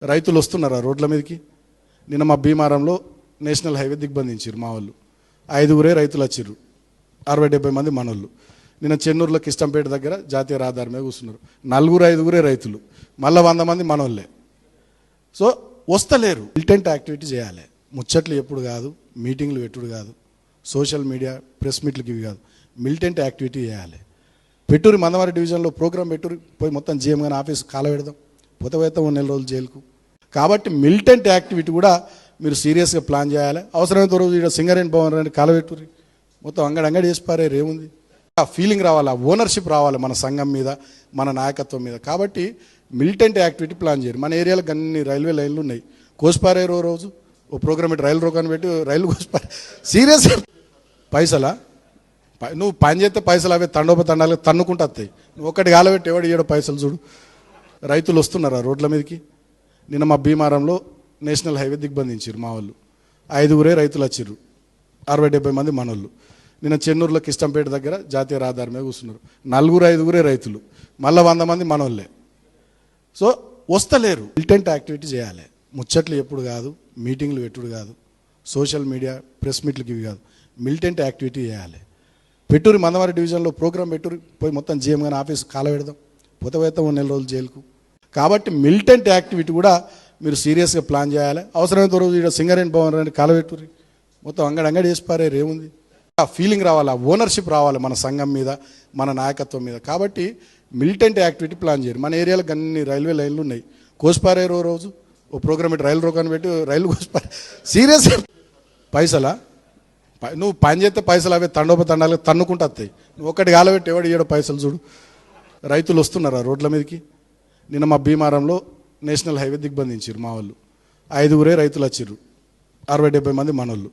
రైతులు వస్తున్నారా రోడ్ల మీదకి? నిన్న మా భీమారంలో నేషనల్ హైవే దిగ్బంధించారు మా వాళ్ళు. 5గురే రైతులు వచ్చిర్రు, 60-70 మంది మనోళ్ళు. నిన్న చెన్నూరులో కిష్టంపేట దగ్గర జాతీయ రహదారి మీద కూర్చున్నారు. 4-5గురే రైతులు, మళ్ళీ 100 మంది మనోళ్ళే. సో వస్తలేరు. మిలిటెంట్ యాక్టివిటీ చేయాలి. ముచ్చట్లు ఎప్పుడు కాదు, మీటింగ్లు పెట్టుడు కాదు, సోషల్ మీడియా ప్రెస్ మీట్లకి ఇవి కాదు, మిలిటెంట్ యాక్టివిటీ చేయాలి. పెట్టూరి మందమారి డివిజన్లో ప్రోగ్రామ్ పెట్టూరి పోయి మొత్తం జీఎం గాని ఆఫీస్ కాల పెడదాం, పోతే 1 నెల రోజులు జైలుకు. కాబట్టి మిలిటెంట్ యాక్టివిటీ కూడా మీరు సీరియస్గా ప్లాన్ చేయాలి. అవసరమైతే రోజు ఇక్కడ సింగరేణి భవన్ అని కాలబెట్టుర్రి, మొత్తం అంగడి చేసి పారేరు, ఏముంది? ఆ ఫీలింగ్ రావాలి, ఆ ఓనర్షిప్ రావాలి మన సంఘం మీద, మన నాయకత్వం మీద. కాబట్టి మిలిటెంట్ యాక్టివిటీ ప్లాన్ చేయరు. మన ఏరియాలో అన్ని రైల్వే లైన్లు ఉన్నాయి, కోసిపారేరు. రోజు ఓ ప్రోగ్రామ్ పెట్టి రైలు రోకాన్ని పెట్టి రైలు కోసిపారే. సీరియస్గా పైసలా? నువ్వు పని చేస్తే పైసలు అవే తండాలు తన్నుకుంటూ వస్తాయి. నువ్వు ఒకటి కాలబెట్టి ఎవడు ఇయ్యడో పైసలు చూడు. రైతులు వస్తున్నారా రోడ్ల మీదకి? నిన్న మా భీమారంలో నేషనల్ హైవే దిగ్బంధించారు మా వాళ్ళు. 5గురే రైతులు వచ్చిర్రు, 60-70 మంది మనోళ్ళు. నిన్న చెన్నూరులో కిష్టంపేట దగ్గర జాతీయ రహదారి మీద కూర్చున్నారు. 4-5గురే రైతులు, మళ్ళీ 100 మంది మనోళ్ళే. సో వస్తలేరు. మిలిటెంట్ యాక్టివిటీ చేయాలి. ముచ్చట్లు ఎప్పుడు కాదు, మీటింగ్లు పెట్టుడు కాదు, సోషల్ మీడియా ప్రెస్ మీట్లకి ఇవి కాదు, మిలిటెంట్ యాక్టివిటీ చేయాలి. పెట్టూరి మందమారి డివిజన్లో ప్రోగ్రామ్ పెట్టూరి పోయి మొత్తం జీఎం గాని ఆఫీస్ కాల పెడదాం, పోతే 1 నెల రోజులు జైలుకు. కాబట్టి మిలిటెంట్ యాక్టివిటీ కూడా మీరు సీరియస్గా ప్లాన్ చేయాలి. అవసరమైతే రోజు ఇక్కడ సింగరేణి భవన్ అని కాలబెట్టుర్రి, మొత్తం అంగడి చేసి పారేరు, ఏముంది? ఆ ఫీలింగ్ రావాలి, ఆ ఓనర్షిప్ రావాలి మన సంఘం మీద, మన నాయకత్వం మీద. కాబట్టి మిలిటెంట్ యాక్టివిటీ ప్లాన్ చేయరు. మన ఏరియాలో అన్ని రైల్వే లైన్లు ఉన్నాయి, కోసిపారేరు. రోజు ఓ ప్రోగ్రామ్ పెట్టి రైలు రోకాన్ని పెట్టి రైలు కోసిపారే. సీరియస్గా పైసలా? నువ్వు పని చేస్తే పైసలు అవే తండాలు తన్నుకుంటూ వస్తాయి. నువ్వు ఒకటి కాలబెట్టి ఎవడు ఇయ్యడో పైసలు చూడు. రైతులు వస్తున్నారా రోడ్ల మీదకి? నిన్న మా భీమారంలో నేషనల్ హైవే దిగ్బంధించారు మా వాళ్ళు. 5గురే రైతులు వచ్చిర్రు, 60-70 మంది మనోళ్ళు.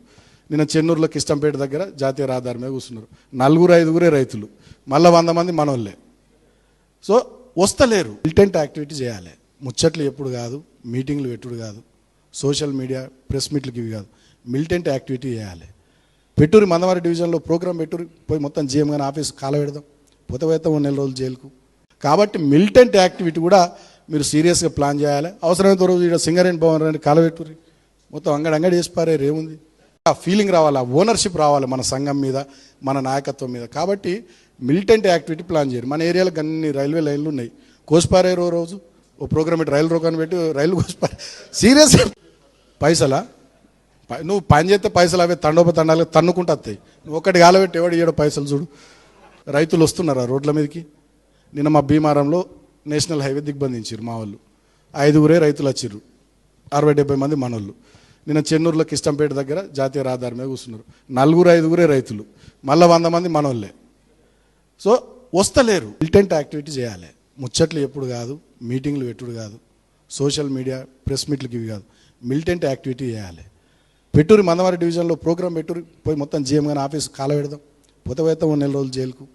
నిన్న చెన్నూరులో కిష్టంపేట దగ్గర జాతీయ రహదారి మీద కూర్చున్నారు. 4-5గురే రైతులు, మళ్ళీ 100 మంది మనోళ్ళే. సో వస్తలేరు. మిలిటెంట్ యాక్టివిటీ చేయాలి. ముచ్చట్లు ఎప్పుడు కాదు, మీటింగ్లు పెట్టుడు కాదు, సోషల్ మీడియా ప్రెస్ మీట్లకి ఇవి కాదు, మిలిటెంట్ యాక్టివిటీ చేయాలి. పెట్టూరి మందమారి డివిజన్లో ప్రోగ్రామ్ పెట్టూరి పోయి మొత్తం జీఎం గాని ఆఫీస్ కాల పెడదాం, పోతే 1 నెల రోజులు జైలుకు. కాబట్టి మిలిటెంట్ యాక్టివిటీ కూడా మీరు సీరియస్గా ప్లాన్ చేయాలి. అవసరమైతే రోజు ఇక్కడ సింగరేణి భవన్ అని కాలబెట్టుర్రి, మొత్తం అంగడి చేసి పారేరు, ఏముంది? ఆ ఫీలింగ్ రావాలి, ఆ ఓనర్షిప్ రావాలి మన సంఘం మీద, మన నాయకత్వం మీద. కాబట్టి మిలిటెంట్ యాక్టివిటీ ప్లాన్ చేయరు. మన ఏరియాలో అన్ని రైల్వే లైన్లు ఉన్నాయి, కోసిపారేరు. రోజు ఓ ప్రోగ్రామ్ పెట్టి రైలు రోకాన్ని పెట్టి రైలు కోసిపారే. సీరియస్గా పైసలా? నువ్వు పని చేస్తే పైసలు అవే తండాలు తన్నుకుంటూ వస్తాయి. నువ్వు ఒకటి కాలబెట్టి ఎవడు ఇయ్యడో పైసలు చూడు. రైతులు వస్తున్నారా రోడ్ల మీదకి? నిన్న మా భీమారంలో నేషనల్ హైవే దిగ్బంధించారు మా వాళ్ళు. 5గురే రైతులు వచ్చిర్రు, 60-70 మంది మనోళ్ళు. నిన్న చెన్నూరులో కిష్టంపేట దగ్గర జాతీయ రహదారి మీద కూర్చున్నారు. 4-5గురే రైతులు, మళ్ళీ 100 మంది మనోళ్ళే. సో వస్తలేరు. మిలిటెంట్ యాక్టివిటీ చేయాలి. ముచ్చట్లు ఎప్పుడు కాదు, మీటింగ్లు పెట్టుడు కాదు, సోషల్ మీడియా ప్రెస్ మీట్లకి ఇవి కాదు, మిలిటెంట్ యాక్టివిటీ చేయాలి. పెట్టూరి మందమారి డివిజన్లో ప్రోగ్రామ్ పెట్టూరి పోయి మొత్తం జీఎం గాని ఆఫీస్ కాల పెడదాం, పోతే 1 నెల రోజులు జైలుకు.